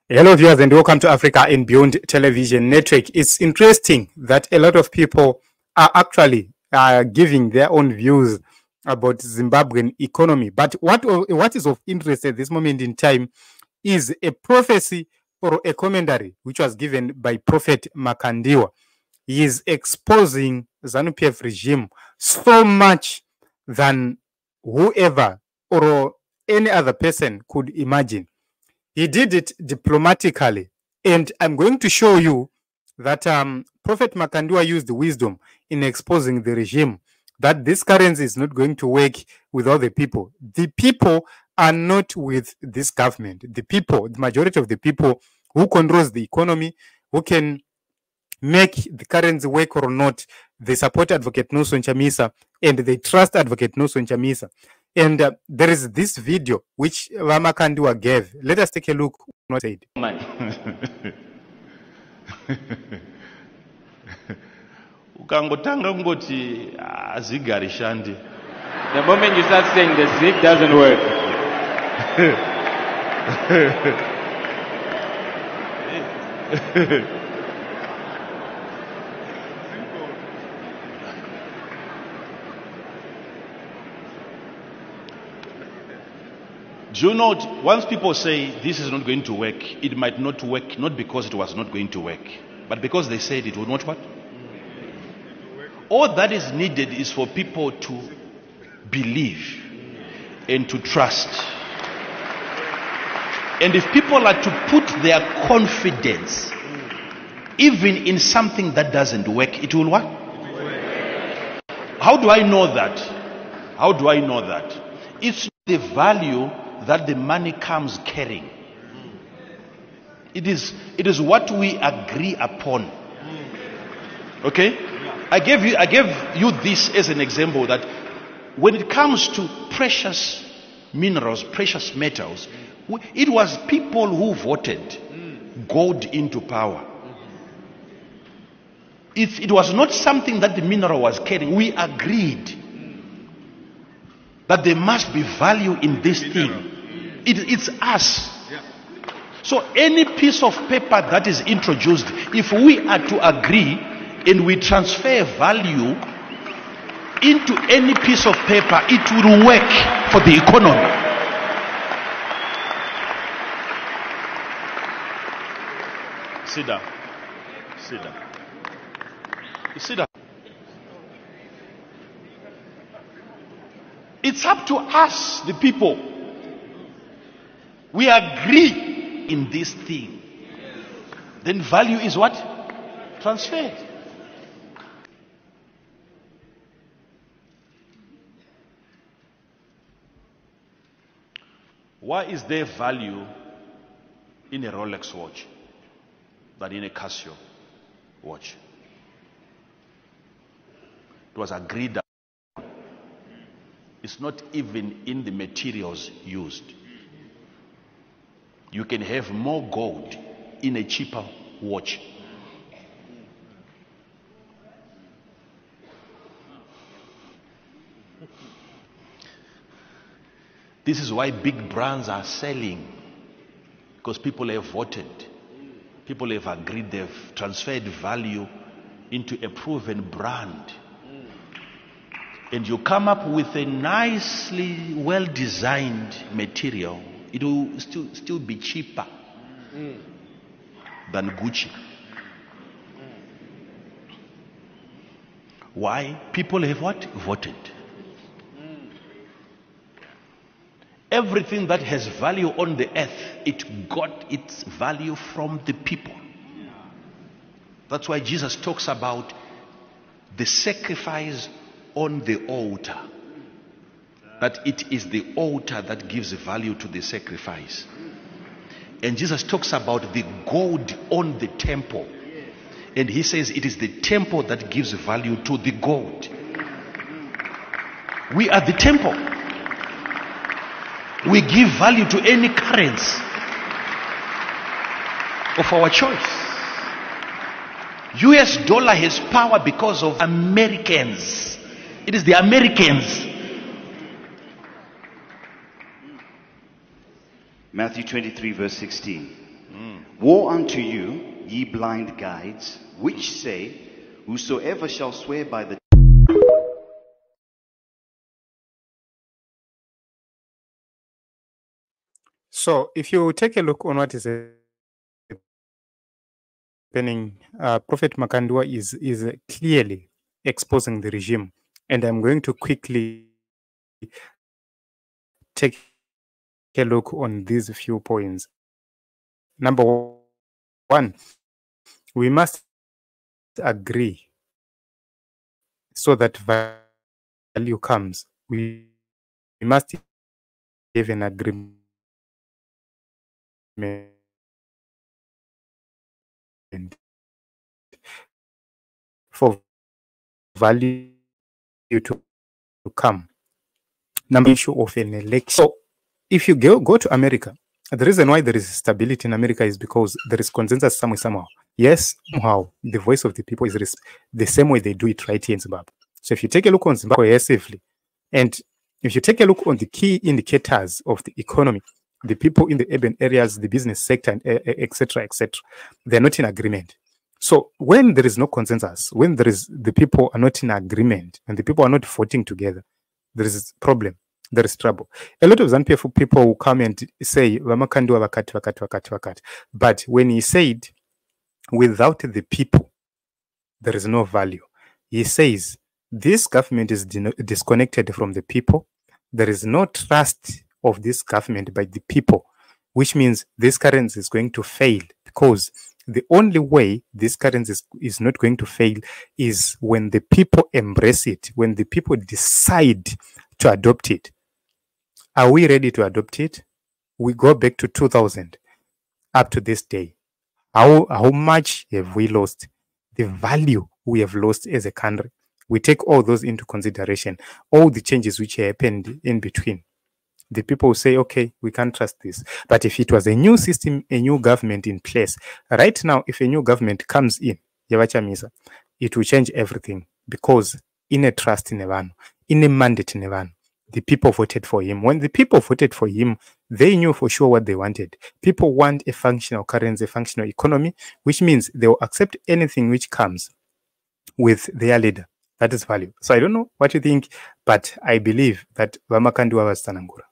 Hello viewers and welcome to Africa and Beyond Television Network. It's interesting that a lot of people are actually giving their own views about Zimbabwean economy. But what is of interest at this moment in time is a prophecy or a commentary which was given by Prophet Makandiwa. He is exposing ZANU-PF regime so much than whoever or any other person could imagine. He did it diplomatically, and I'm going to show you that Prophet Makandiwa used wisdom in exposing the regime, that this currency is not going to work with all the people. The people are not with this government. The people, the majority of the people who controls the economy, who can make the currency work or not, they support Advocate Nelson Chamisa and they trust Advocate Nelson Chamisa. And there is this video which Makandiwa gave. Let us take a look what he said. Ukangotanga ngoti ZiG arishandi. The moment you start saying the ZiG doesn't work. Do you know, once people say this is not going to work, it might not work, not because it was not going to work, but because they said it would not what? All that is needed is for people to believe and to trust. And if people are to put their confidence even in something that doesn't work, it will what? How do I know that? How do I know that? It's the value that the money comes carrying. It is what we agree upon. Okay? I gave you this as an example that when it comes to precious minerals, precious metals, it was people who voted gold into power. It was not something that the mineral was carrying. We agreed that there must be value in this thing. It's us. So any piece of paper that is introduced, if we are to agree and we transfer value into any piece of paper, it will work for the economy. Sit down. Sit down. Sit down. It's up to us, the people. We agree in this thing. Then value is what? Transferred. Why is there value in a Rolex watch than in a Casio watch? It was agreed that it's not even in the materials used. You can have more gold in a cheaper watch. This is why big brands are selling, because people have voted, people have agreed, they've transferred value into a proven brand. And you come up with a nicely well-designed material, it will still be cheaper than Gucci. Why? People have what? Voted. Everything that has value on the earth, it got its value from the people. That's why Jesus talks about the sacrifice on the altar. That it is the altar that gives value to the sacrifice. And Jesus talks about the gold on the temple. And he says it is the temple that gives value to the gold. We are the temple. We give value to any currency of our choice. US dollar has power because of Americans. It is the Americans. Matthew 23 verse 16. Woe unto you, ye blind guides, which say, whosoever shall swear by the So if you take a look on what is happening, Prophet Makandiwa is clearly exposing the regime. And I'm going to quickly take a look on these few points. Number one, we must agree so that value comes. We must have an agreement for value to come. Number issue of an election. So if you go to America, the reason why there is stability in America is because there is consensus somehow. Yes, somehow the voice of the people is the same way they do it right here in Zimbabwe. So if you take a look on Zimbabwe cohesively, and if you take a look on the key indicators of the economy, the people in the urban areas, the business sector, and etc., they're not in agreement. So when there is no consensus, when the people are not in agreement and the people are not voting together, there is a problem. There is trouble. A lot of ZANU-PF people will come and say, Makandiwa wakati. But when he said, without the people, there is no value. He says, this government is disconnected from the people. There is no trust of this government by the people, which means this currency is going to fail, because the only way this currency is not going to fail is when the people embrace it, when the people decide to adopt it. Are we ready to adopt it? We go back to 2000 up to this day. How much have we lost? The value we have lost as a country. We take all those into consideration, all the changes which happened in between. The people say, okay, we can't trust this. But if it was a new system, a new government in place, right now, if a new government comes in, Chamisa, it will change everything, because in a trust in Evan, in a mandate in Evan, the people voted for him. When the people voted for him, they knew for sure what they wanted. People want a functional currency, a functional economy, which means they will accept anything which comes with their leader. That is value. So I don't know what you think, but I believe that Makandiwa was Mnangagwa.